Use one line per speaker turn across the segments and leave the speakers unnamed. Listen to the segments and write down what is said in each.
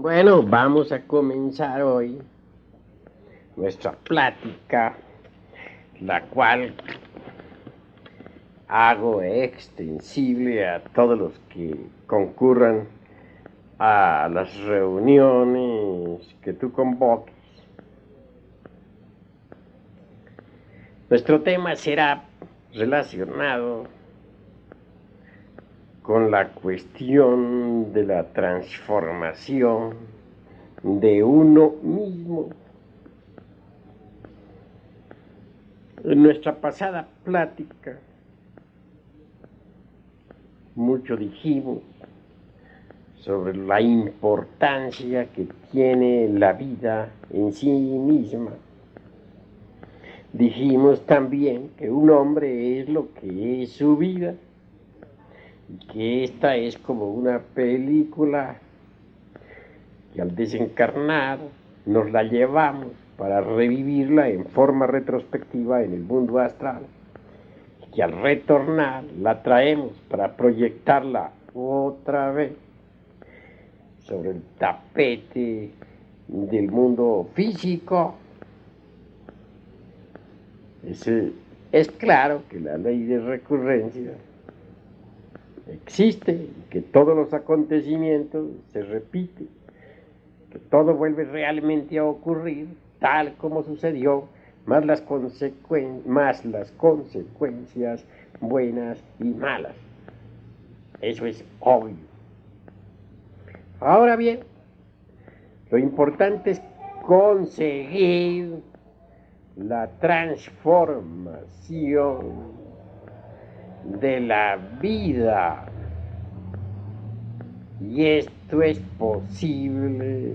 Bueno, vamos a comenzar hoy nuestra plática, la cual hago extensible a todos los que concurran a las reuniones que tú convoques. Nuestro tema será relacionado con la cuestión de la transformación de uno mismo. En nuestra pasada plática, mucho dijimos sobre la importancia que tiene la vida en sí misma. Dijimos también que un hombre es lo que es su vida, y que esta es como una película que al desencarnar nos la llevamos para revivirla en forma retrospectiva en el mundo astral, y que al retornar la traemos para proyectarla otra vez sobre el tapete del mundo físico. Es claro que la ley de recurrencia existe y que todos los acontecimientos se repiten, que todo vuelve realmente a ocurrir tal como sucedió, más las consecuencias buenas y malas. Eso es obvio. Ahora bien, lo importante es conseguir la transformación de la vida, y esto es posible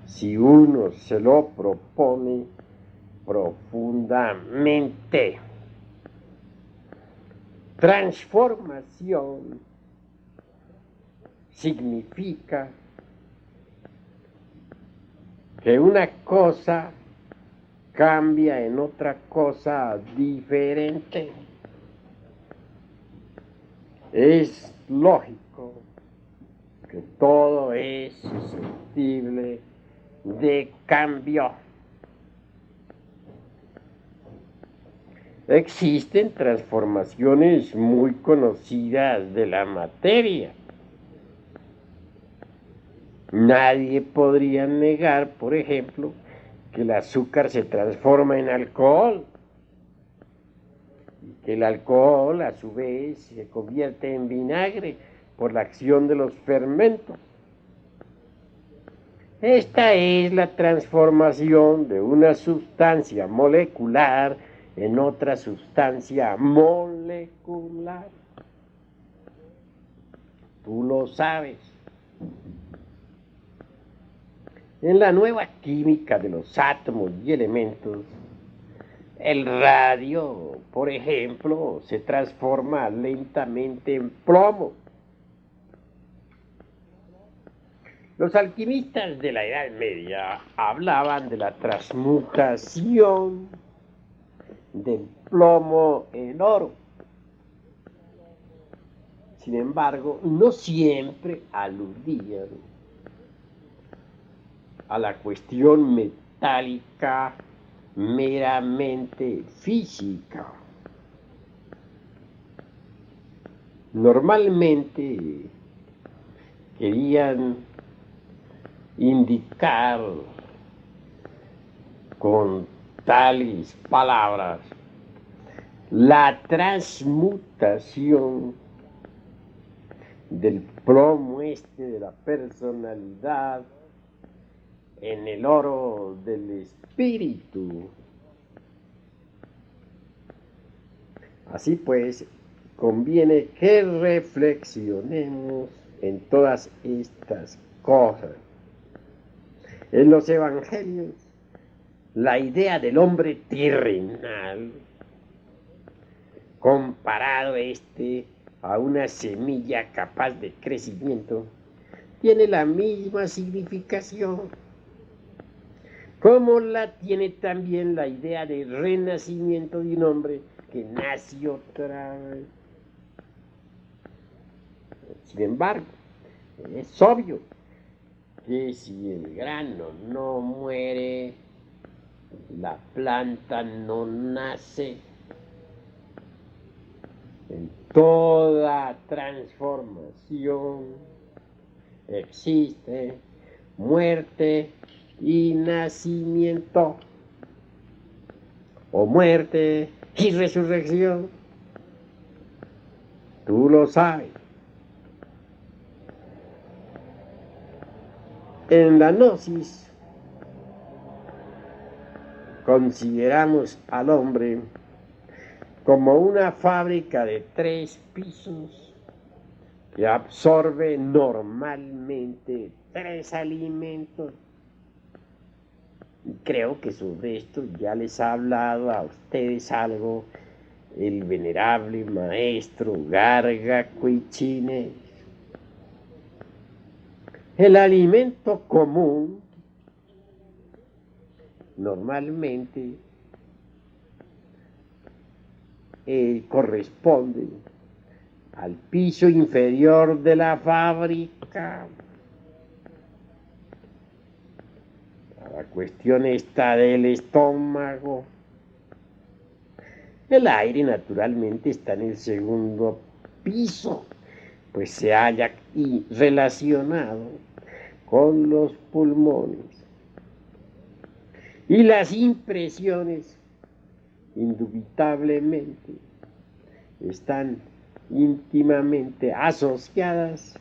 si uno se lo propone profundamente. Transformación significa que una cosa cambia en otra cosa diferente. Es lógico que todo es susceptible de cambio. Existen transformaciones muy conocidas de la materia. Nadie podría negar, por ejemplo, que el azúcar se transforma en alcohol, y que el alcohol a su vez se convierte en vinagre por la acción de los fermentos. Esta es la transformación de una sustancia molecular en otra sustancia molecular. Tú lo sabes. En la nueva química de los átomos y elementos, el radio, por ejemplo, se transforma lentamente en plomo. Los alquimistas de la Edad Media hablaban de la transmutación del plomo en oro. Sin embargo, no siempre aludían a la cuestión metálica meramente física. Normalmente querían indicar con tales palabras la transmutación del plomo de la personalidad en el oro del espíritu. Así pues, conviene que reflexionemos en todas estas cosas. En los evangelios, la idea del hombre terrenal, comparado a una semilla capaz de crecimiento, tiene la misma significación, como la tiene también la idea de renacimiento de un hombre que nace otra vez. Sin embargo, Es obvio que si el grano no muere, la planta no nace. En toda transformación existe muerte y nacimiento, o muerte y resurrección. Tú lo sabes. En la gnosis consideramos al hombre como una fábrica de 3 pisos que absorbe normalmente 3 alimentos. Creo que sobre esto ya les ha hablado a ustedes algo el venerable maestro Garga Cuichines. El alimento común normalmente corresponde al piso inferior de la fábrica. La cuestión está del estómago. El aire naturalmente está en el segundo piso, pues se halla relacionado con los pulmones. Y las impresiones, indubitablemente, están íntimamente asociadas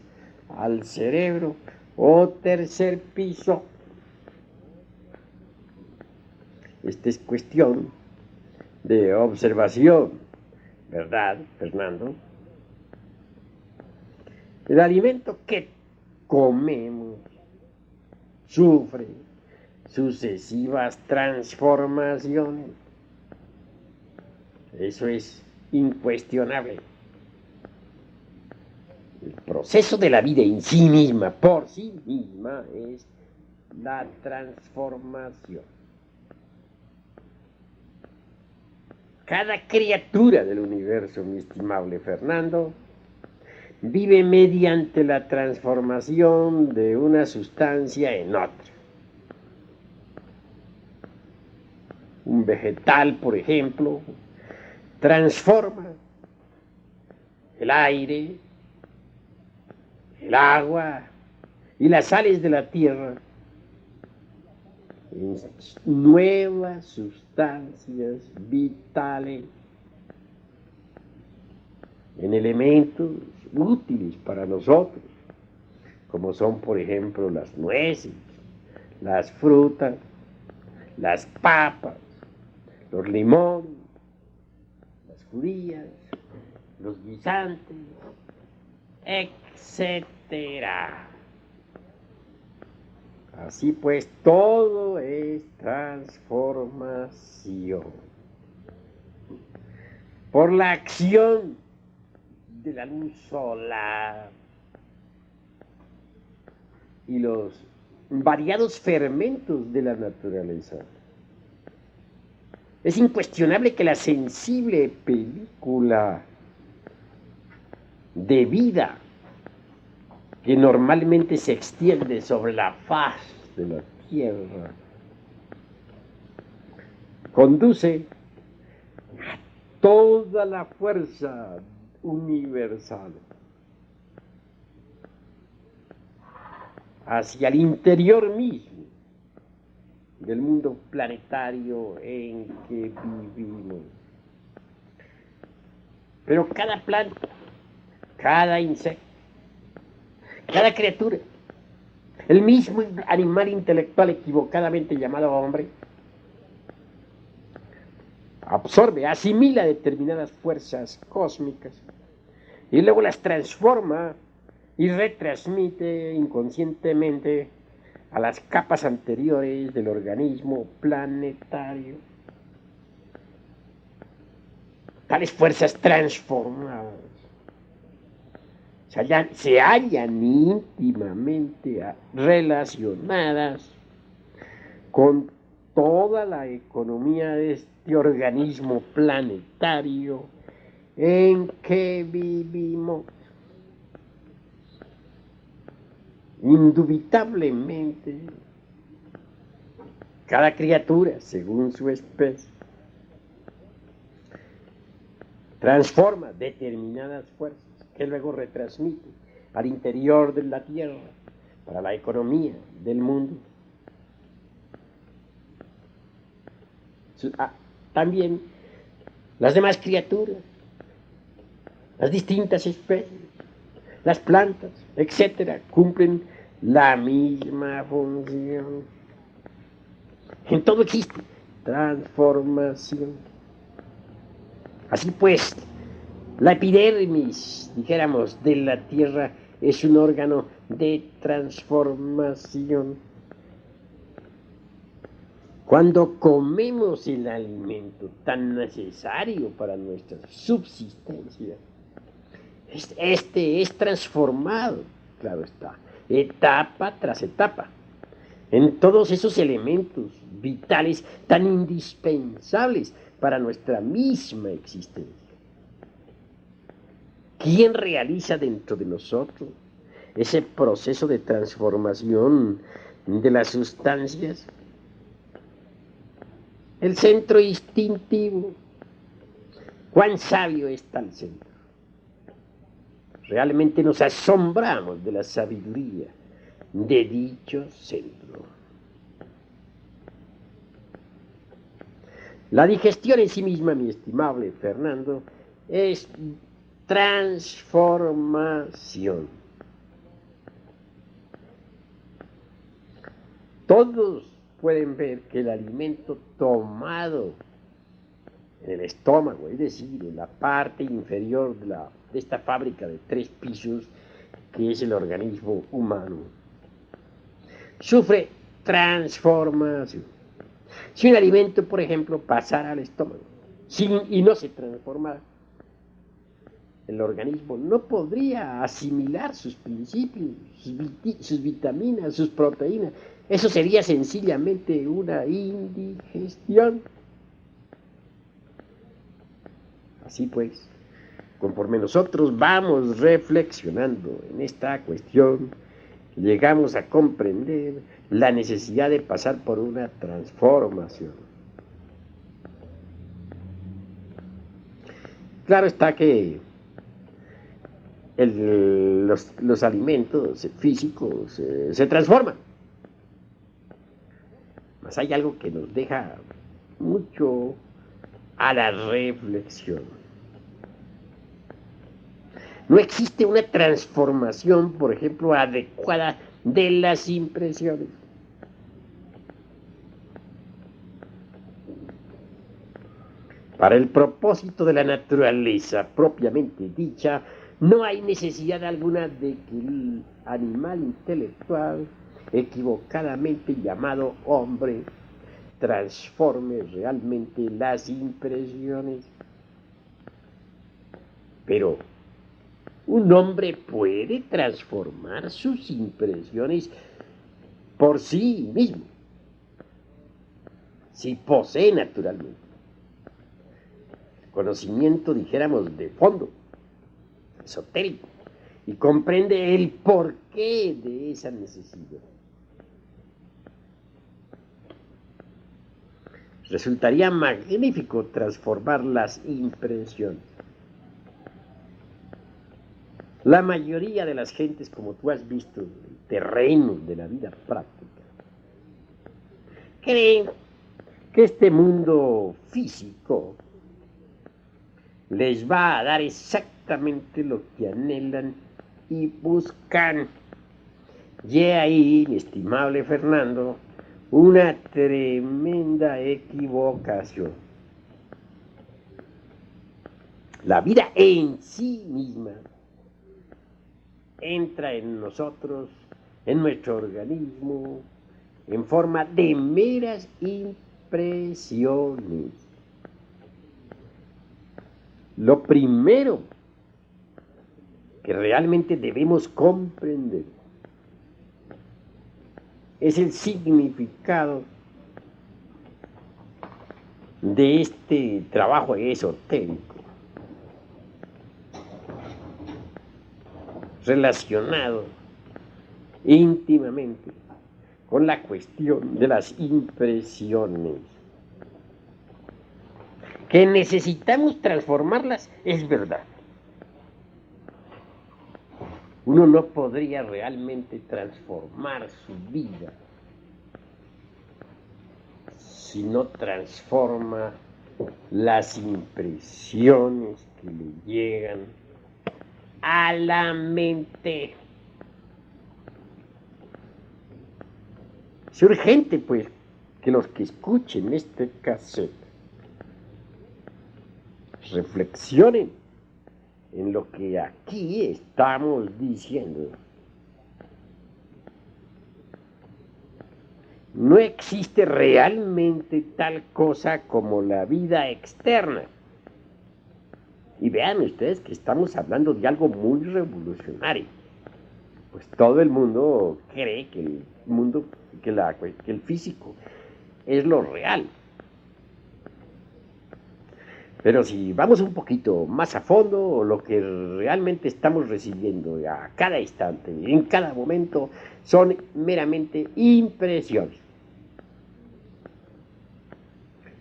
al cerebro o tercer piso. Esta es cuestión de observación, ¿verdad, Fernando? El alimento que comemos sufre sucesivas transformaciones. Eso es incuestionable. El proceso de la vida en sí misma, por sí misma, es la transformación. Cada criatura del universo, mi estimable Fernando, vive mediante la transformación de una sustancia en otra. Un vegetal, por ejemplo, transforma el aire, el agua y las sales de la tierra en nuevas sustancias vitales, en elementos útiles para nosotros, como son, por ejemplo, las nueces, las frutas, las papas, los limones, las judías, los guisantes, etcétera. Así pues, todo es transformación. Por la acción de la luz solar y los variados fermentos de la naturaleza, es incuestionable que la sensible película de vida que normalmente se extiende sobre la faz de la tierra conduce a toda la fuerza universal hacia el interior mismo del mundo planetario en que vivimos. Pero cada planta, cada insecto, cada criatura, el mismo animal intelectual equivocadamente llamado hombre, absorbe, asimila determinadas fuerzas cósmicas y luego las transforma y retransmite inconscientemente a las capas anteriores del organismo planetario. Tales fuerzas transformadas se hallan íntimamente relacionadas con toda la economía de este organismo planetario en que vivimos. Indubitablemente, cada criatura, según su especie, transforma determinadas fuerzas que luego retransmite al interior de la Tierra para la economía del mundo. También las demás criaturas, las distintas especies, las plantas, etcétera, cumplen la misma función. En todo existe transformación. Así pues, la epidermis, dijéramos, de la Tierra es un órgano de transformación. Cuando comemos el alimento tan necesario para nuestra subsistencia, este es transformado, claro está, etapa tras etapa, en todos esos elementos vitales tan indispensables para nuestra misma existencia. ¿Quién realiza dentro de nosotros ese proceso de transformación de las sustancias? El centro instintivo. ¿Cuán sabio está el centro? Realmente nos asombramos de la sabiduría de dicho centro. La digestión en sí misma, mi estimable Fernando, es transformación. Todos pueden ver que el alimento tomado en el estómago, es decir, en la parte inferior de esta fábrica de 3 pisos, que es el organismo humano, sufre transformación. Si un alimento, por ejemplo, pasara al estómago y no se transformara, el organismo no podría asimilar sus principios, sus vitaminas, sus proteínas. Eso sería sencillamente una indigestión. Así pues, conforme nosotros vamos reflexionando en esta cuestión, llegamos a comprender la necesidad de pasar por una transformación. Claro está que los alimentos físicos se transforman. Mas hay algo que nos deja mucho a la reflexión. No existe una transformación, por ejemplo, adecuada de las impresiones. Para el propósito de la naturaleza propiamente dicha, no hay necesidad alguna de que el animal intelectual, equivocadamente llamado hombre, transforme realmente las impresiones. Pero un hombre puede transformar sus impresiones por sí mismo, si posee naturalmente conocimiento, dijéramos, de fondo, esotérico, y comprende el porqué de esa necesidad. Resultaría magnífico transformar las impresiones. La mayoría de las gentes, como tú has visto, en el terreno de la vida práctica, creen que este mundo físico les va a dar exactamente lo que anhelan y buscan. Y ahí, mi estimable Fernando, una tremenda equivocación. La vida en sí misma entra en nosotros, en nuestro organismo, en forma de meras impresiones. Lo primero que realmente debemos comprender es el significado de este trabajo esotérico relacionado íntimamente con la cuestión de las impresiones. Que necesitamos transformarlas es verdad. Uno no podría realmente transformar su vida si no transforma las impresiones que le llegan a la mente. Es urgente, pues, que los que escuchen este cassette reflexionen en lo que aquí estamos diciendo. No existe realmente tal cosa como la vida externa. Y vean ustedes que estamos hablando de algo muy revolucionario. Pues todo el mundo cree que el mundo, que el físico es lo real. Pero si vamos un poquito más a fondo, lo que realmente estamos recibiendo a cada instante, en cada momento, son meramente impresiones.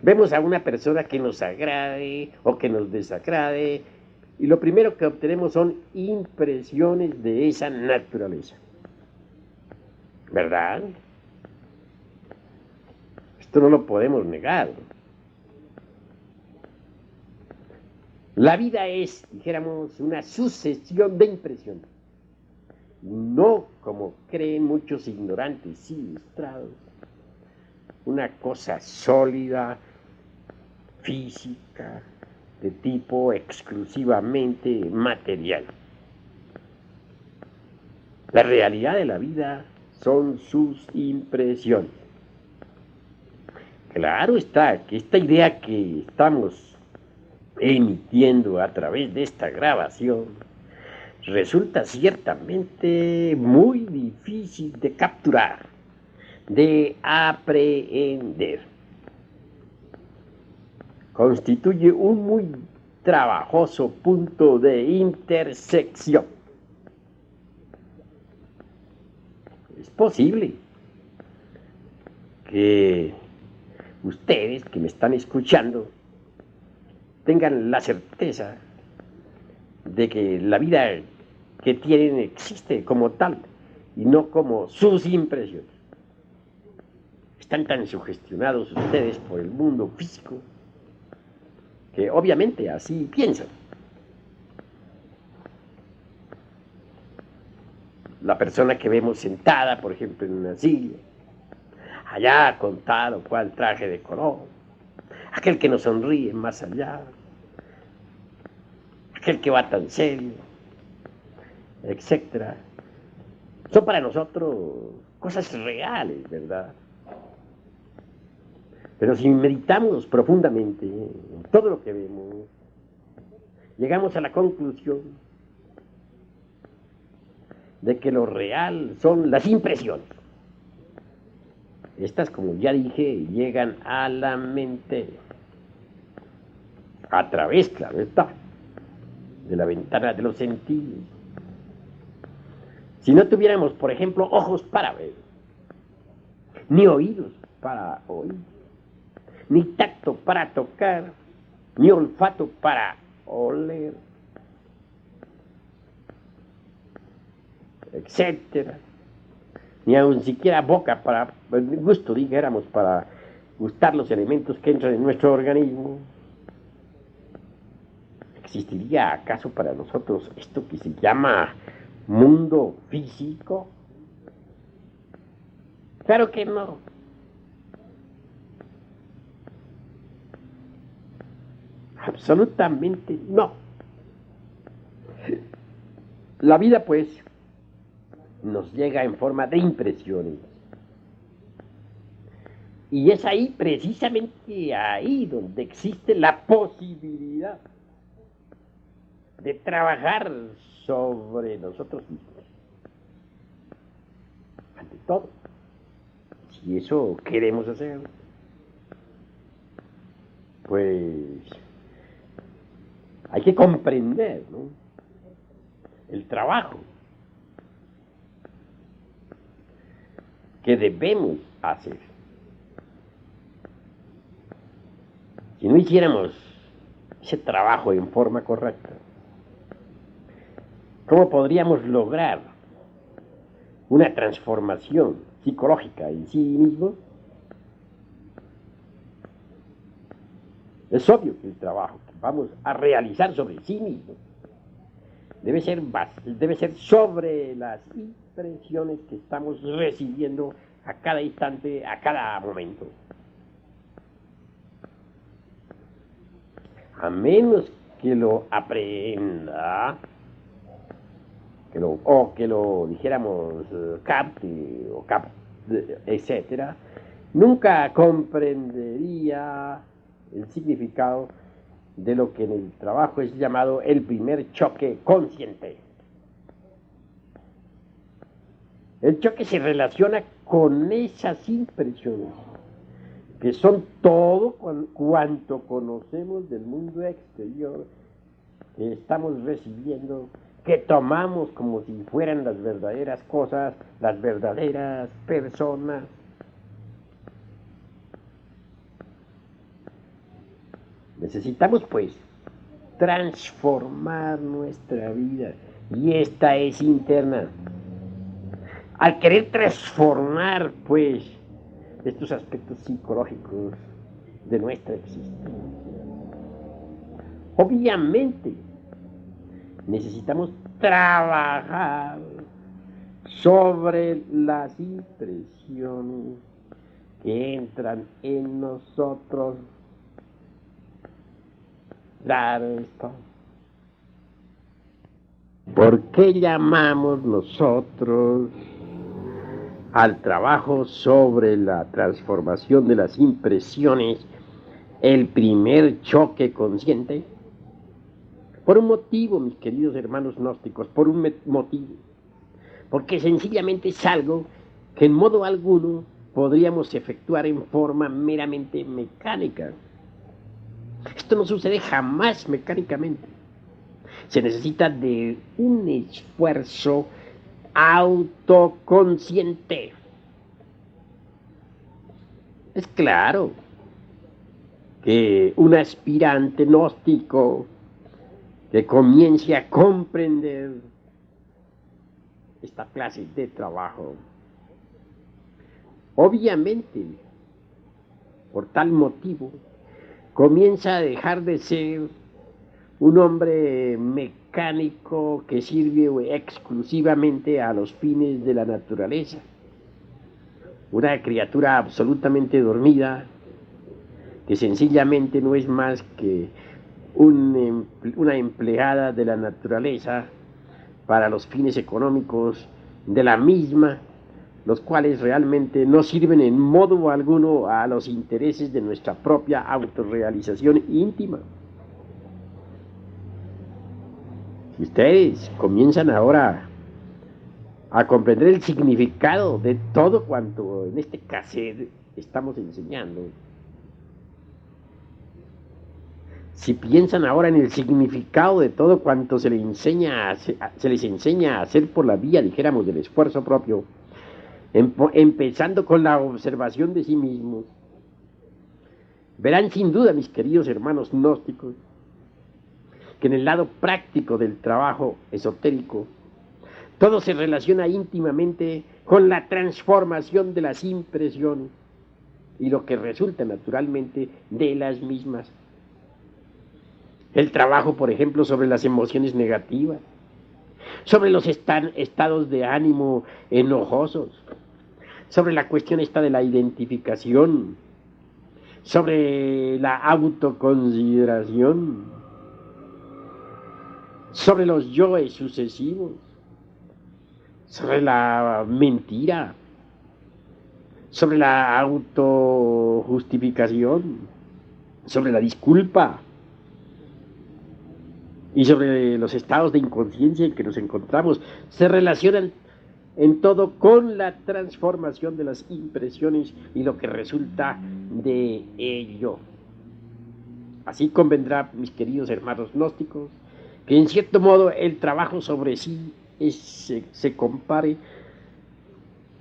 Vemos a una persona que nos agrade o que nos desagrade, y lo primero que obtenemos son impresiones de esa naturaleza. ¿Verdad? Esto no lo podemos negar. La vida es, dijéramos, una sucesión de impresiones. No como creen muchos ignorantes y ilustrados, una cosa sólida, física, de tipo exclusivamente material. La realidad de la vida son sus impresiones. Claro está que esta idea que estamos emitiendo a través de esta grabación resulta ciertamente muy difícil de capturar, de aprehender. Constituye un muy trabajoso punto de intersección. Es posible que ustedes que me están escuchando tengan la certeza de que la vida que tienen existe como tal y no como sus impresiones. Están tan sugestionados ustedes por el mundo físico que obviamente así piensan. La persona que vemos sentada, por ejemplo, en una silla, allá con tal o cual traje de color, aquel que nos sonríe más allá, aquel que va tan serio, etcétera, son para nosotros cosas reales, ¿verdad? Pero si meditamos profundamente en todo lo que vemos, llegamos a la conclusión de que lo real son las impresiones. Estas, como ya dije, llegan a la mente a través, claro está, de la ventana de los sentidos. Si no tuviéramos, por ejemplo, ojos para ver, ni oídos para oír, ni tacto para tocar, ni olfato para oler, etcétera, ni aun siquiera boca para gusto, dijéramos, para gustar los elementos que entran en nuestro organismo, ¿existiría acaso para nosotros esto que se llama mundo físico? Claro que no. Absolutamente no. La vida, pues, nos llega en forma de impresiones. Y es ahí, precisamente ahí, donde existe la posibilidad de trabajar sobre nosotros mismos. Ante todo, si eso queremos hacer, pues hay que comprender, ¿no?, el trabajo que debemos hacer. Si no hiciéramos ese trabajo en forma correcta, ¿cómo podríamos lograr una transformación psicológica en sí mismo? Es obvio que el trabajo que vamos a realizar sobre sí mismo debe ser sobre las impresiones que estamos recibiendo a cada instante, a cada momento. A menos que lo aprenda, que lo dijéramos capte, etcétera, nunca comprendería el significado de lo que en el trabajo es llamado el primer choque consciente. El choque se relaciona con esas impresiones, que son todo cuanto conocemos del mundo exterior, que estamos recibiendo, que tomamos como si fueran las verdaderas cosas, las verdaderas personas. Necesitamos, pues, transformar nuestra vida, y esta es interna. Al querer transformar, pues, estos aspectos psicológicos de nuestra existencia, obviamente necesitamos trabajar sobre las impresiones que entran en nosotros. Claro está. ¿Por qué llamamos nosotros al trabajo sobre la transformación de las impresiones el primer choque consciente? Por un motivo, mis queridos hermanos gnósticos, por un motivo. Porque sencillamente es algo que en modo alguno podríamos efectuar en forma meramente mecánica. Esto no sucede jamás mecánicamente. Se necesita de un esfuerzo autoconsciente. Es claro que un aspirante gnóstico que comience a comprender esta clase de trabajo, obviamente, por tal motivo, comienza a dejar de ser un hombre mecánico que sirve exclusivamente a los fines de la naturaleza, una criatura absolutamente dormida, que sencillamente no es más que una empleada de la naturaleza para los fines económicos de la misma, los cuales realmente no sirven en modo alguno a los intereses de nuestra propia autorrealización íntima. Si ustedes comienzan ahora a comprender el significado de todo cuanto en este cassette estamos enseñando, si piensan ahora en el significado de todo cuanto se les enseña a hacer por la vía, dijéramos, del esfuerzo propio, empezando con la observación de sí mismos, verán sin duda, mis queridos hermanos gnósticos, que en el lado práctico del trabajo esotérico, todo se relaciona íntimamente con la transformación de las impresiones y lo que resulta naturalmente de las mismas. El trabajo, por ejemplo, sobre las emociones negativas, sobre los estados de ánimo enojosos, sobre la cuestión esta de la identificación, sobre la autoconsideración, sobre los yoes sucesivos, sobre la mentira, sobre la autojustificación, sobre la disculpa y sobre los estados de inconsciencia en que nos encontramos, se relacionan en todo con la transformación de las impresiones y lo que resulta de ello. Así convendrá, mis queridos hermanos gnósticos, que en cierto modo el trabajo sobre sí se compare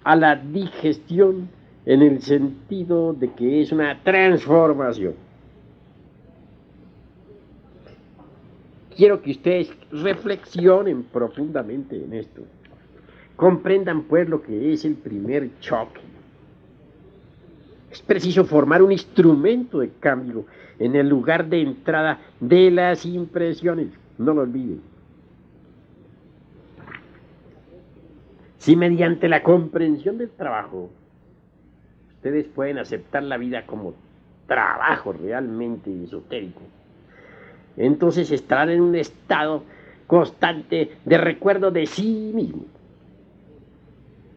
a la digestión en el sentido de que es una transformación. Quiero que ustedes reflexionen profundamente en esto. Comprendan pues lo que es el primer choque. Es preciso formar un instrumento de cambio en el lugar de entrada de las impresiones. No lo olviden. Si mediante la comprensión del trabajo ustedes pueden aceptar la vida como trabajo realmente esotérico, entonces estarán en un estado constante de recuerdo de sí mismo.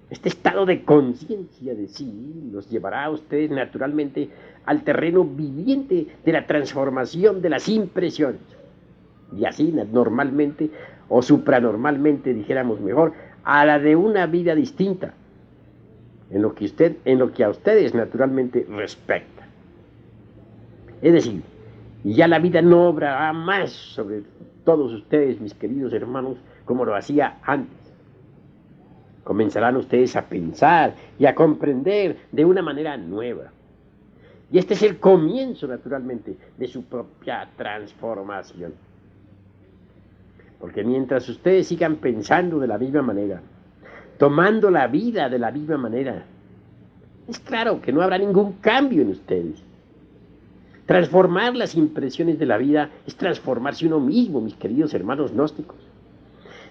Este estado de conciencia de sí los llevará a ustedes naturalmente al terreno viviente de la transformación de las impresiones. Y así normalmente o supranormalmente, dijéramos mejor, a la de una vida distinta en lo que a ustedes naturalmente respecta. Es decir, ya la vida no obrará más sobre todos ustedes, mis queridos hermanos, como lo hacía antes. Comenzarán ustedes a pensar y a comprender de una manera nueva. Y este es el comienzo, naturalmente, de su propia transformación. Porque mientras ustedes sigan pensando de la misma manera, tomando la vida de la misma manera, es claro que no habrá ningún cambio en ustedes. Transformar las impresiones de la vida es transformarse uno mismo, mis queridos hermanos gnósticos.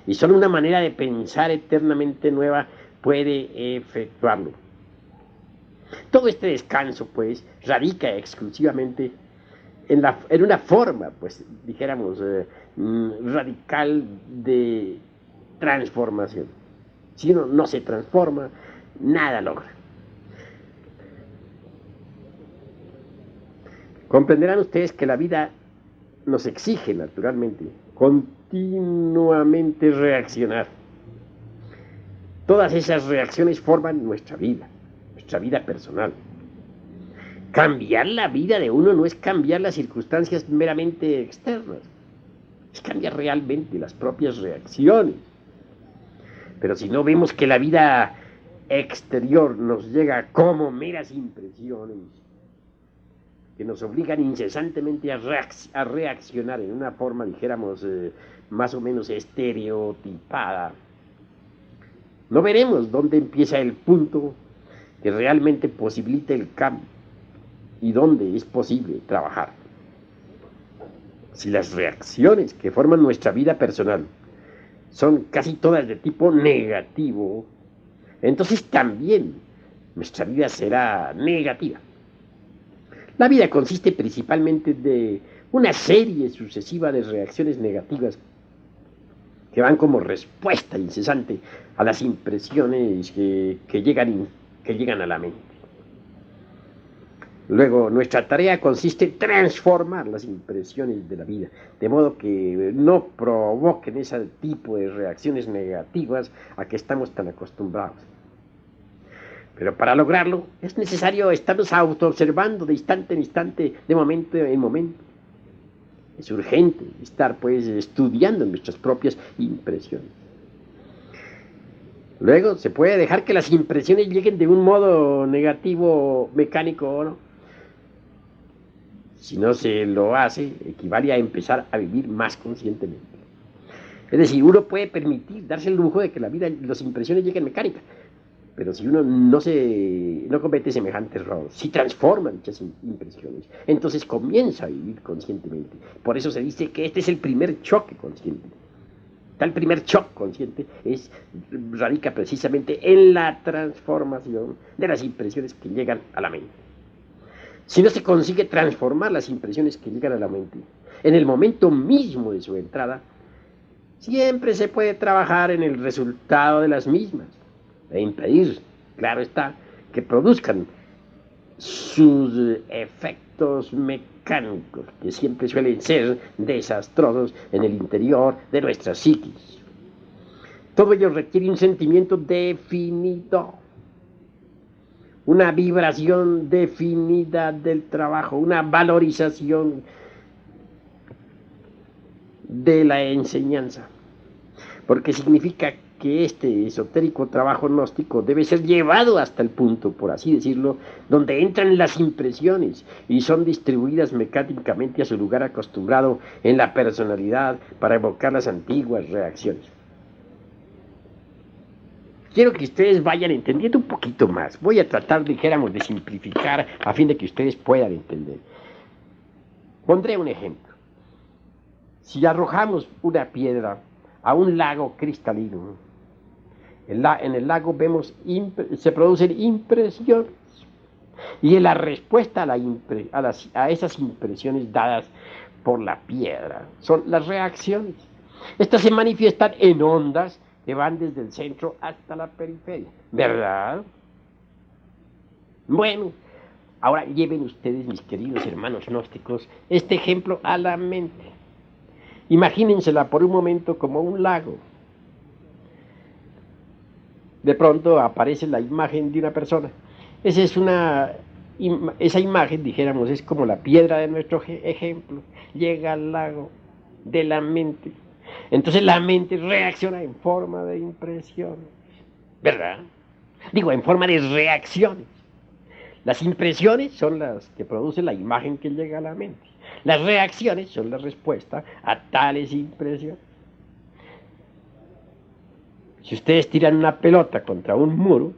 Y solo una manera de pensar eternamente nueva puede efectuarlo. Todo este descanso, pues, radica exclusivamente en una forma, pues, dijéramos, radical de transformación. Si uno no se transforma, nada logra. Comprenderán ustedes que la vida nos exige, naturalmente, continuamente reaccionar. Todas esas reacciones forman nuestra vida personal. Cambiar la vida de uno no es cambiar las circunstancias meramente externas, es cambiar realmente las propias reacciones. Pero si no vemos que la vida exterior nos llega como meras impresiones, que nos obligan incesantemente a reaccionar en una forma, dijéramos, más o menos estereotipada, no veremos dónde empieza el punto que realmente posibilita el cambio y dónde es posible trabajar. Si las reacciones que forman nuestra vida personal son casi todas de tipo negativo, entonces también nuestra vida será negativa. La vida consiste principalmente de una serie sucesiva de reacciones negativas que van como respuesta incesante a las impresiones que llegan a la mente. Luego, nuestra tarea consiste en transformar las impresiones de la vida, de modo que no provoquen ese tipo de reacciones negativas a que estamos tan acostumbrados. Pero para lograrlo es necesario estarnos autoobservando de instante en instante, de momento en momento. Es urgente estar pues estudiando nuestras propias impresiones. Luego se puede dejar que las impresiones lleguen de un modo negativo, mecánico o no. Si no se lo hace, equivale a empezar a vivir más conscientemente. Es decir, uno puede permitir, darse el lujo de que la vida, las impresiones lleguen mecánicas. Pero si uno no comete semejante error, si transforma dichas impresiones, entonces comienza a vivir conscientemente. Por eso se dice que este es el primer choque consciente. Tal primer choque consciente radica precisamente en la transformación de las impresiones que llegan a la mente. Si no se consigue transformar las impresiones que llegan a la mente en el momento mismo de su entrada, siempre se puede trabajar en el resultado de las mismas e impedir, claro está, que produzcan sus efectos mecánicos, que siempre suelen ser desastrosos en el interior de nuestra psiquis. Todo ello requiere un sentimiento definido, una vibración definida del trabajo, una valorización de la enseñanza, porque significa que este esotérico trabajo gnóstico debe ser llevado hasta el punto, por así decirlo, donde entran las impresiones y son distribuidas mecánicamente a su lugar acostumbrado en la personalidad para evocar las antiguas reacciones. Quiero que ustedes vayan entendiendo un poquito más. Voy a tratar, dijéramos, de simplificar a fin de que ustedes puedan entender. Pondré un ejemplo. Si arrojamos una piedra a un lago cristalino, en el lago se producen impresiones. Y la respuesta a esas impresiones dadas por la piedra son las reacciones. Estas se manifiestan en ondas que van desde el centro hasta la periferia, ¿verdad? Bueno, ahora lleven ustedes, mis queridos hermanos gnósticos, este ejemplo a la mente. Imagínensela por un momento como un lago. De pronto aparece la imagen de una persona. Esa imagen, dijéramos, es como la piedra de nuestro ejemplo. Llega al lago de la mente. Entonces la mente reacciona en forma de impresiones, ¿verdad? Digo, en forma de reacciones. Las impresiones son las que producen la imagen que llega a la mente. Las reacciones son la respuesta a tales impresiones. Si ustedes tiran una pelota contra un muro,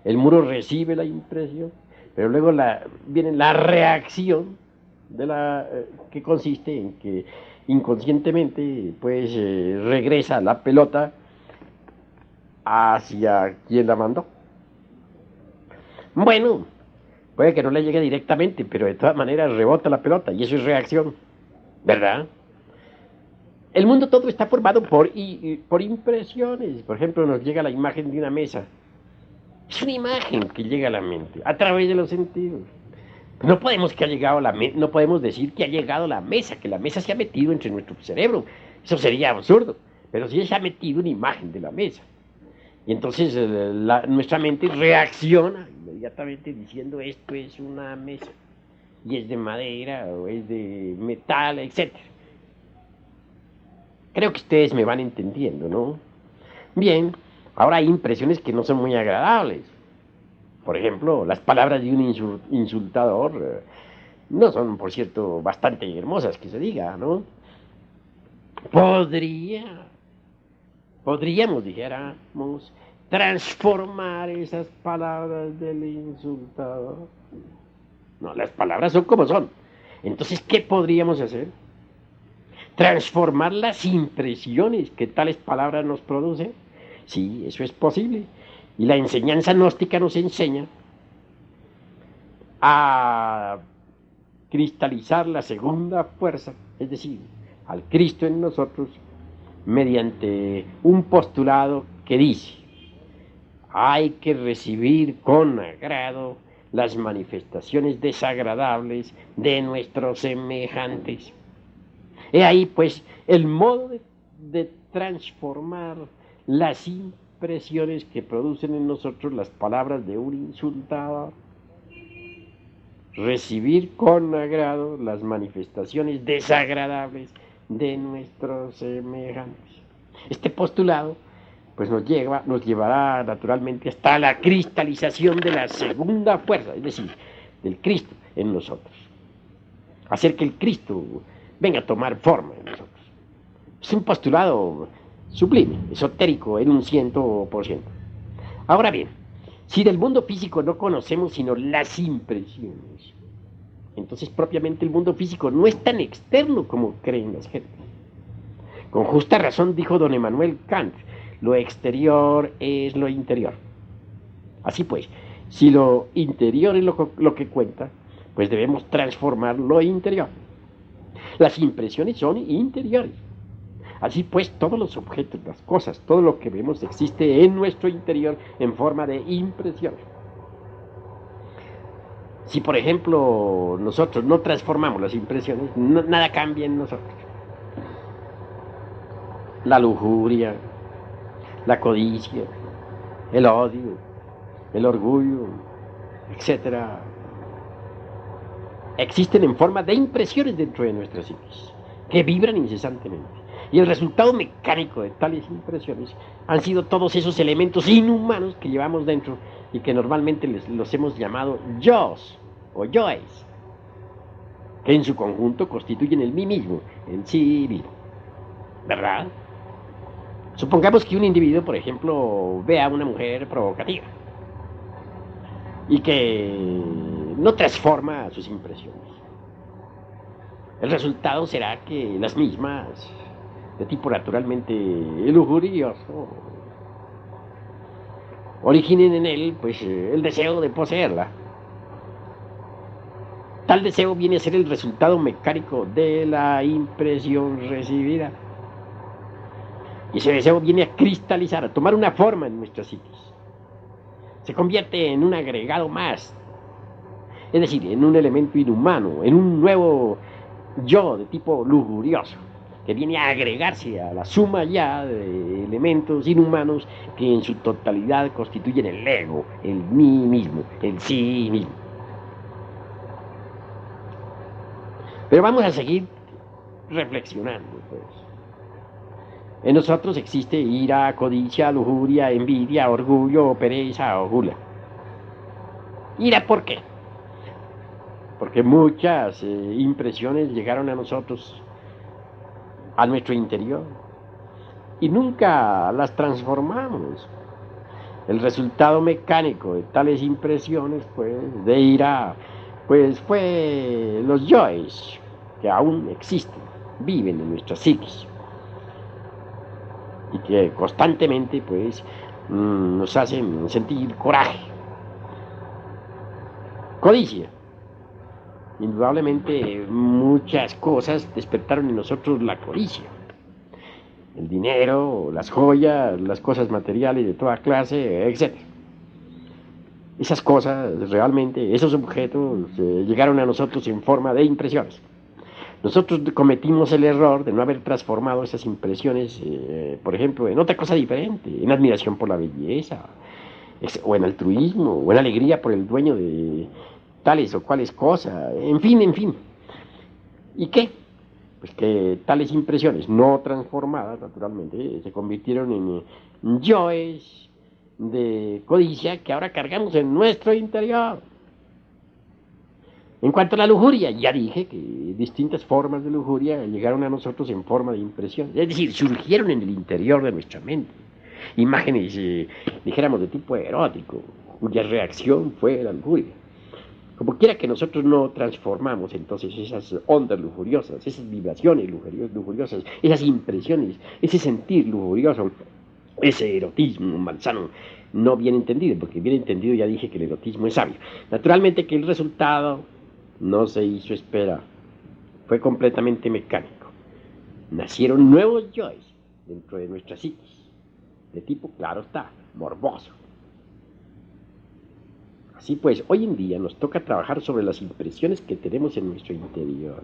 el muro recibe la impresión, pero luego viene la reacción que consiste en que inconscientemente pues regresa la pelota hacia quien la mandó. Bueno, puede que no le llegue directamente, pero de todas maneras rebota la pelota y eso es reacción, ¿verdad? El mundo todo está formado por impresiones. Por ejemplo, nos llega la imagen de una mesa. Es una imagen que llega a la mente a través de los sentidos. No podemos decir que ha llegado la mesa, que la mesa se ha metido entre nuestro cerebro. Eso sería absurdo. Pero sí se ha metido una imagen de la mesa. Y entonces nuestra mente reacciona inmediatamente diciendo esto es una mesa. Y es de madera o es de metal, etc. Creo que ustedes me van entendiendo, ¿no? Bien, ahora hay impresiones que no son muy agradables. Por ejemplo, las palabras de un insultador no son, por cierto, bastante hermosas, que se diga, ¿no? Podríamos, dijéramos, transformar esas palabras del insultador. No, las palabras son como son. Entonces, ¿qué podríamos hacer? Transformar las impresiones que tales palabras nos producen. Sí, eso es posible. Y la enseñanza gnóstica nos enseña a cristalizar la segunda fuerza, es decir, al Cristo en nosotros, mediante un postulado que dice: hay que recibir con agrado las manifestaciones desagradables de nuestros semejantes. He ahí pues el modo de transformar las impresiones que producen en nosotros las palabras de un insultador. Recibir con agrado las manifestaciones desagradables de nuestros semejantes. Este postulado pues nos llevará naturalmente hasta la cristalización de la segunda fuerza, es decir, del Cristo en nosotros. Hacer que el Cristo venga a tomar forma en nosotros. Es un postulado sublime, esotérico en un 100%. Ahora bien, si del mundo físico no conocemos sino las impresiones, entonces propiamente el mundo físico no es tan externo como creen las gentes. Con justa razón dijo don Emmanuel Kant: lo exterior es lo interior. Así pues, si lo interior es lo que cuenta, pues debemos transformar lo interior. Las impresiones son interiores. Así pues, todos los objetos, las cosas, todo lo que vemos existe en nuestro interior en forma de impresión. Si, por ejemplo, nosotros no transformamos las impresiones, nada cambia en nosotros. La lujuria, la codicia, el odio, el orgullo, etc. existen en forma de impresiones dentro de nuestra psiquis. que vibran incesantemente. Y el resultado mecánico de tales impresiones han sido todos esos elementos inhumanos que llevamos dentro y que normalmente los hemos llamado yos o yoes, que en su conjunto constituyen el mí mismo, el sí mismo. ¿Verdad? Supongamos que un individuo, por ejemplo, ve a una mujer provocativa y que no transforma sus impresiones. El resultado será que las mismas, de tipo naturalmente lujurioso, originen en él pues el deseo de poseerla. Tal deseo viene a ser el resultado mecánico de la impresión recibida. Y ese deseo viene a cristalizar, a tomar una forma en nuestra psiquis. Se convierte en un agregado más, es decir, en un elemento inhumano, en un nuevo yo de tipo lujurioso, que viene a agregarse a la suma ya de elementos inhumanos que en su totalidad constituyen el ego, el mí mismo, el sí mismo. Pero vamos a seguir reflexionando, pues. En nosotros existe ira, codicia, lujuria, envidia, orgullo, pereza o gula. Ira, ¿por qué? Porque muchas impresiones llegaron a nosotros, a nuestro interior, y nunca las transformamos. El resultado mecánico de tales impresiones, pues, de ira, pues fue los yoes, que aún existen, viven en nuestra psiquis, y que constantemente, pues, nos hacen sentir coraje. Codicia. Indudablemente muchas cosas despertaron en nosotros la codicia. El dinero, las joyas, las cosas materiales de toda clase, etc. Esas cosas realmente, esos objetos llegaron a nosotros en forma de impresiones. Nosotros cometimos el error de no haber transformado esas impresiones, por ejemplo, en otra cosa diferente, en admiración por la belleza, o en altruismo, o en alegría por el dueño de tales o cuales cosas, en fin, en fin. ¿Y qué? Pues que tales impresiones no transformadas, naturalmente, se convirtieron en yoes de codicia que ahora cargamos en nuestro interior. En cuanto a la lujuria, ya dije que distintas formas de lujuria llegaron a nosotros en forma de impresión, es decir, surgieron en el interior de nuestra mente. Imágenes, dijéramos, de tipo erótico, cuya reacción fue la lujuria. Como quiera que nosotros no transformamos entonces esas ondas lujuriosas, esas vibraciones lujuriosas, esas impresiones, ese sentir lujurioso, ese erotismo malsano, no bien entendido, porque bien entendido ya dije que el erotismo es sabio. Naturalmente que el resultado no se hizo esperar, fue completamente mecánico. Nacieron nuevos yoes dentro de nuestra psiquis, de tipo, claro está, morboso. Así pues, hoy en día nos toca trabajar sobre las impresiones que tenemos en nuestro interior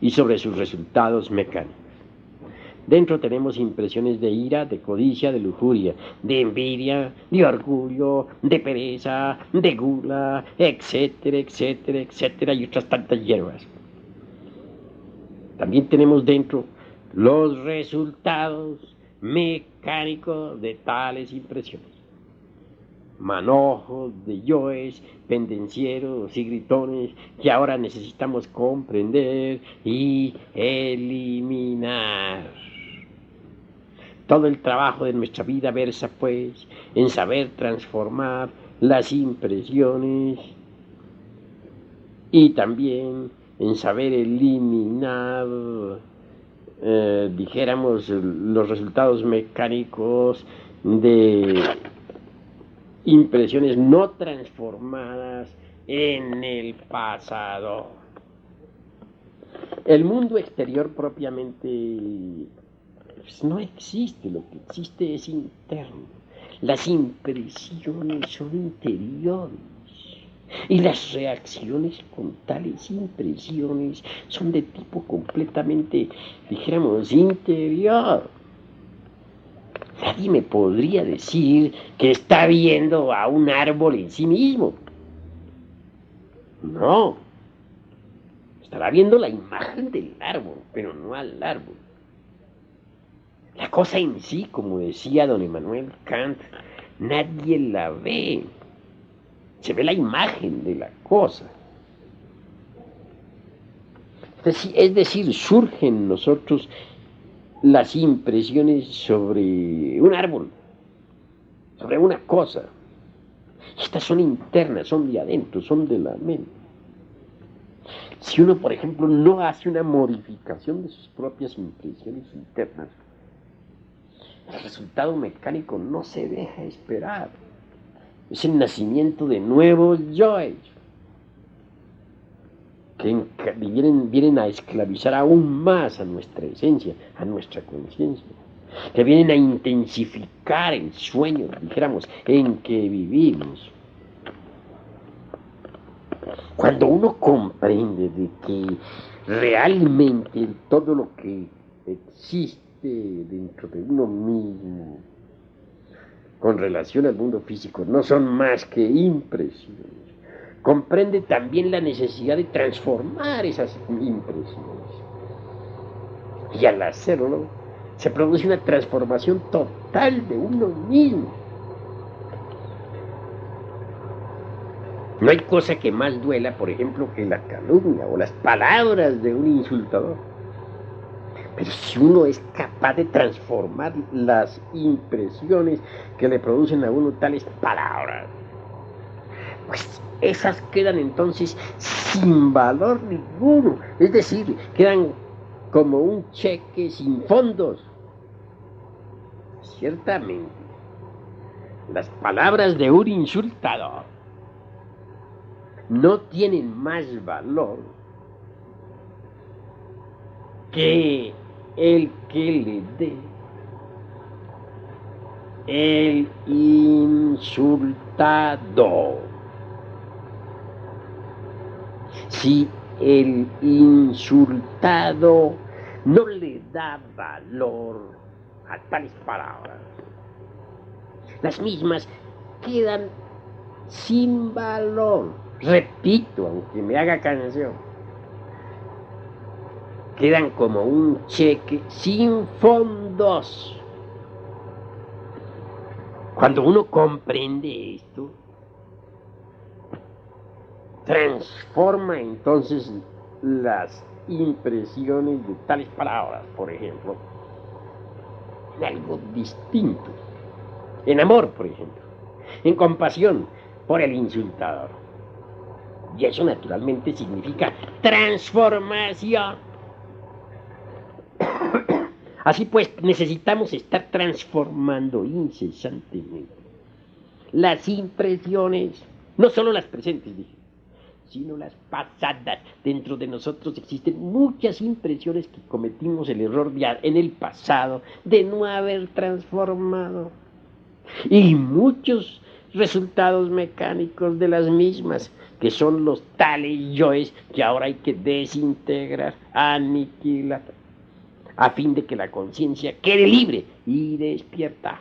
y sobre sus resultados mecánicos. Dentro tenemos impresiones de ira, de codicia, de lujuria, de envidia, de orgullo, de pereza, de gula, etcétera, etcétera, etcétera, y otras tantas hierbas. También tenemos dentro los resultados mecánicos de tales impresiones. Manojos de yoes, pendencieros y gritones que ahora necesitamos comprender y eliminar. Todo el trabajo de nuestra vida versa, pues, en saber transformar las impresiones y también en saber eliminar, dijéramos, los resultados mecánicos de impresiones no transformadas en el pasado. El mundo exterior propiamente pues, no existe, lo que existe es interno. Las impresiones son interiores y las reacciones con tales impresiones son de tipo completamente, dijéramos, interior. Nadie me podría decir que está viendo a un árbol en sí mismo. No. estará viendo la imagen del árbol, pero no al árbol. La cosa en sí, como decía don Immanuel Kant, nadie la ve. Se ve la imagen de la cosa. Es decir, surgen en nosotros las impresiones sobre un árbol, sobre una cosa. Estas son internas, son de adentro, son de la mente. Si uno, por ejemplo, no hace una modificación de sus propias impresiones internas, el resultado mecánico no se deja esperar. Es el nacimiento de nuevos yoes que vienen a esclavizar aún más a nuestra esencia, a nuestra conciencia, que vienen a intensificar el sueño, dijéramos, en que vivimos. Cuando uno comprende de que realmente todo lo que existe dentro de uno mismo con relación al mundo físico no son más que impresiones, comprende también la necesidad de transformar esas impresiones. Y al hacerlo, se produce una transformación total de uno mismo. No hay cosa que más duela, por ejemplo, que la calumnia o las palabras de un insultador. Pero si uno es capaz de transformar las impresiones que le producen a uno tales palabras, pues esas quedan entonces sin valor ninguno. Es decir, quedan como un cheque sin fondos. Ciertamente, las palabras de un insultador no tienen más valor que el que le dé el insultado. Si el insultado no le da valor a tales palabras, las mismas quedan sin valor. Repito, aunque me haga canción, quedan como un cheque sin fondos. Cuando uno comprende esto, transforma entonces las impresiones de tales palabras, por ejemplo, en algo distinto. En amor, por ejemplo, en compasión por el insultador. Y eso naturalmente significa transformación. Así pues, necesitamos estar transformando incesantemente las impresiones, no solo las presentes, dije, sino las pasadas. Dentro de nosotros existen muchas impresiones que cometimos el error en el pasado de no haber transformado. Y muchos resultados mecánicos de las mismas, que son los tales yoes que ahora hay que desintegrar, aniquilar, a fin de que la conciencia quede libre y despierta.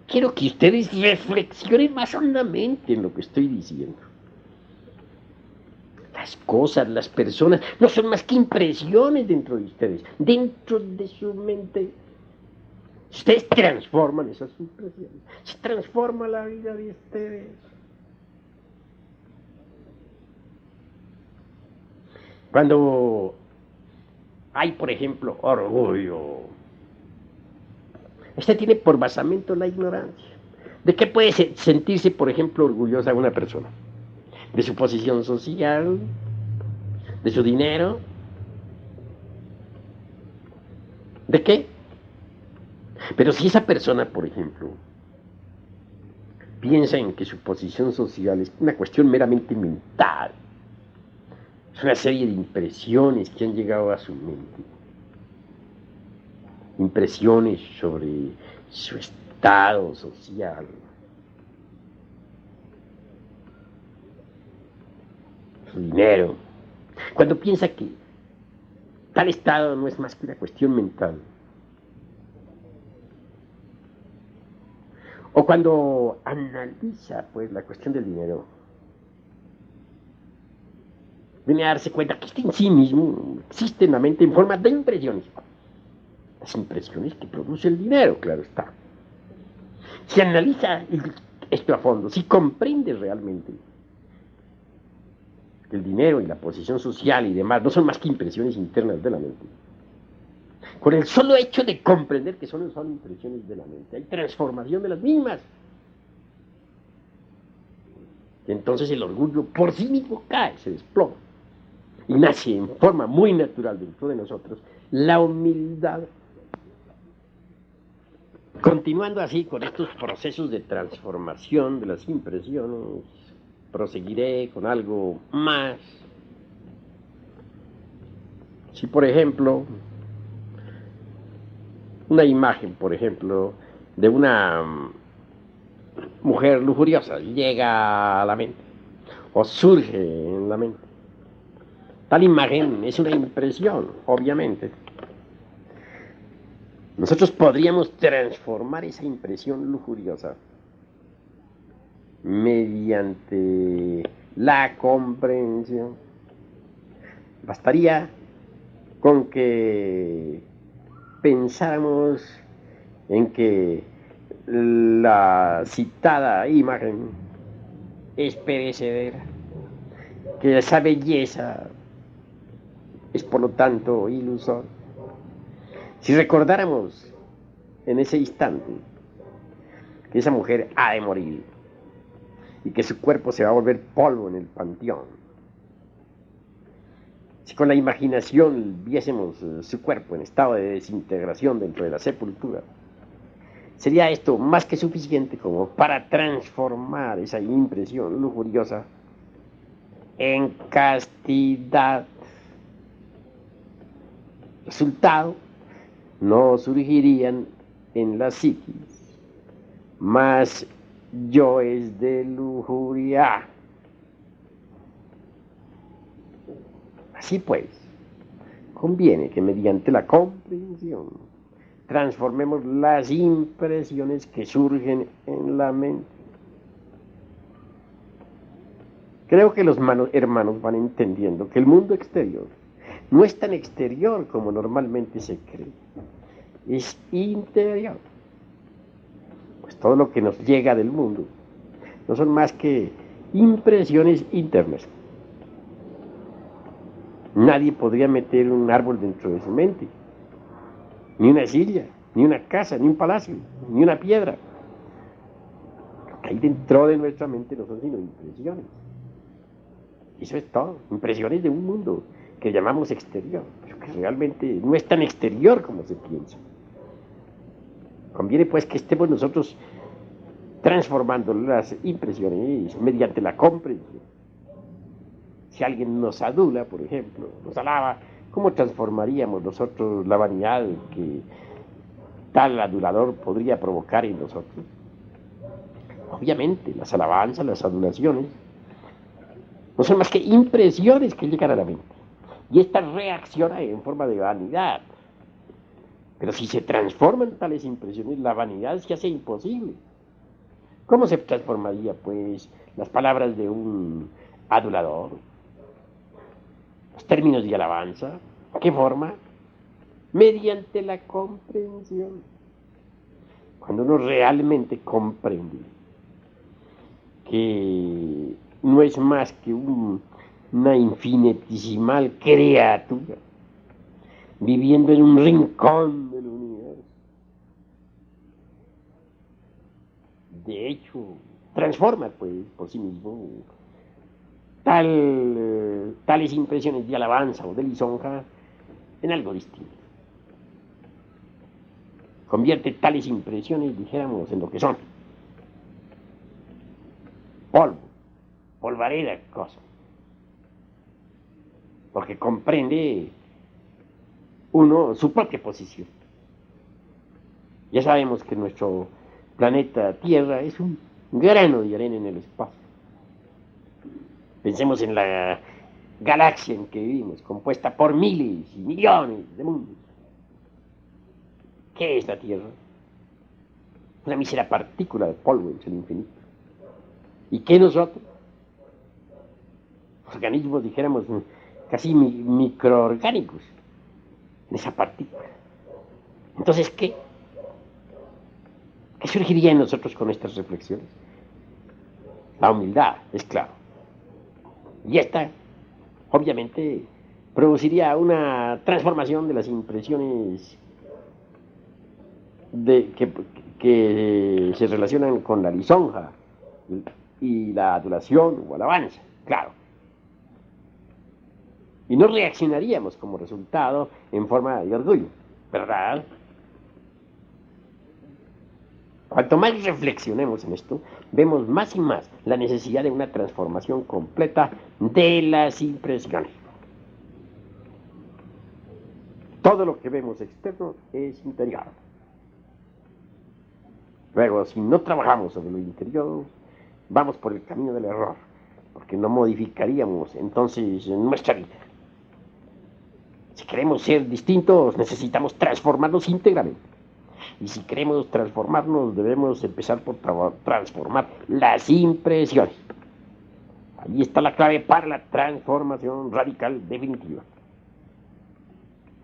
Quiero que ustedes reflexionen más hondamente en lo que estoy diciendo. Las cosas, las personas, no son más que impresiones dentro de ustedes, dentro de su mente. Ustedes transforman esas impresiones, se transforma la vida de ustedes. Cuando hay, por ejemplo, orgullo, este tiene por basamento la ignorancia. ¿De qué puede sentirse, por ejemplo, orgullosa una persona? ¿De su posición social? ¿De su dinero? ¿De qué? Pero si esa persona, por ejemplo, piensa en que su posición social es una cuestión meramente mental, es una serie de impresiones que han llegado a su mente, impresiones sobre su estado social, su dinero. Cuando piensa que tal estado no es más que una cuestión mental, o cuando analiza pues la cuestión del dinero, viene a darse cuenta que este en sí mismo existe en la mente en forma de impresiones. Las impresiones que produce el dinero, claro está. Si analiza esto a fondo, si comprende realmente que el dinero y la posición social y demás no son más que impresiones internas de la mente, con el solo hecho de comprender que son impresiones de la mente, hay transformación de las mismas. Y entonces el orgullo por sí mismo cae, se desploma. Y nace en forma muy natural dentro de nosotros la humildad. Continuando así con estos procesos de transformación de las impresiones, proseguiré con algo más. Si por ejemplo, una imagen, por ejemplo, de una mujer lujuriosa llega a la mente, o surge en la mente, tal imagen es una impresión, obviamente. Nosotros podríamos transformar esa impresión lujuriosa mediante la comprensión. Bastaría con que pensáramos en que la citada imagen es perecedera, que esa belleza es por lo tanto ilusoria. Si recordáramos en ese instante que esa mujer ha de morir y que su cuerpo se va a volver polvo en el panteón, si con la imaginación viésemos su cuerpo en estado de desintegración dentro de la sepultura, sería esto más que suficiente como para transformar esa impresión lujuriosa en castidad. Resultado, no surgirían en la psiquis más yoes de lujuria. Así pues, conviene que mediante la comprensión transformemos las impresiones que surgen en la mente. Creo que los hermanos van entendiendo que el mundo exterior no es tan exterior como normalmente se cree, es interior. Pues todo lo que nos llega del mundo no son más que impresiones internas. Nadie podría meter un árbol dentro de su mente, ni una silla, ni una casa, ni un palacio, ni una piedra. Lo que hay dentro de nuestra mente no son sino impresiones. Eso es todo, impresiones de un mundo que llamamos exterior, pero que realmente no es tan exterior como se piensa. Conviene pues que estemos nosotros transformando las impresiones mediante la comprensión. Si alguien nos adula, por ejemplo, nos alaba, ¿cómo transformaríamos nosotros la vanidad que tal adulador podría provocar en nosotros? Obviamente, las alabanzas, las adulaciones, no son más que impresiones que llegan a la mente. Y esta reacciona en forma de vanidad. Pero si se transforman tales impresiones, la vanidad se hace imposible. ¿Cómo se transformaría, pues, las palabras de un adulador? Los términos de alabanza. ¿Qué forma? Mediante la comprensión. Cuando uno realmente comprende que no es más que una infinitesimal criatura viviendo en un rincón del universo. De hecho, transforma pues por sí mismo tales impresiones de alabanza o de lisonja en algo distinto. Convierte tales impresiones, dijéramos, en lo que son. Polvo, polvareda, cosa. Porque comprende uno su propia posición. Ya sabemos que nuestro planeta Tierra es un grano de arena en el espacio. Pensemos en la galaxia en que vivimos, compuesta por miles y millones de mundos. ¿Qué es la Tierra? Una mísera partícula de polvo entre el infinito. ¿Y qué nosotros? Organismos, dijéramos, casi microorgánicos en esa partícula. Entonces, ¿qué? ¿Qué surgiría en nosotros con estas reflexiones? La humildad, es claro. Y esta, obviamente, produciría una transformación de las impresiones que se relacionan con la lisonja y la adulación o alabanza, claro. Y no reaccionaríamos como resultado en forma de orgullo, ¿verdad? Cuanto más reflexionemos en esto, vemos más y más la necesidad de una transformación completa de las impresiones. Todo lo que vemos externo es interior. Luego, si no trabajamos sobre lo interior, vamos por el camino del error, porque no modificaríamos entonces nuestra vida. Si queremos ser distintos, necesitamos transformarnos íntegramente. Y si queremos transformarnos, debemos empezar por transformar las impresiones. Ahí está la clave para la transformación radical definitiva.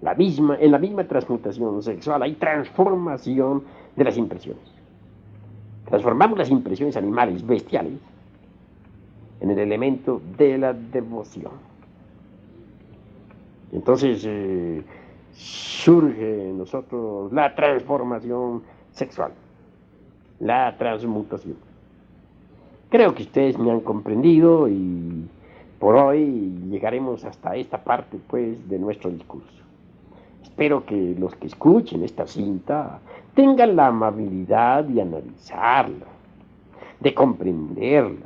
En la misma transmutación sexual hay transformación de las impresiones. Transformamos las impresiones animales, bestiales, en el elemento de la devoción. Entonces surge en nosotros la transformación sexual, la transmutación. Creo que ustedes me han comprendido y por hoy llegaremos hasta esta parte, pues, de nuestro discurso. Espero que los que escuchen esta cinta tengan la amabilidad de analizarla, de comprenderla,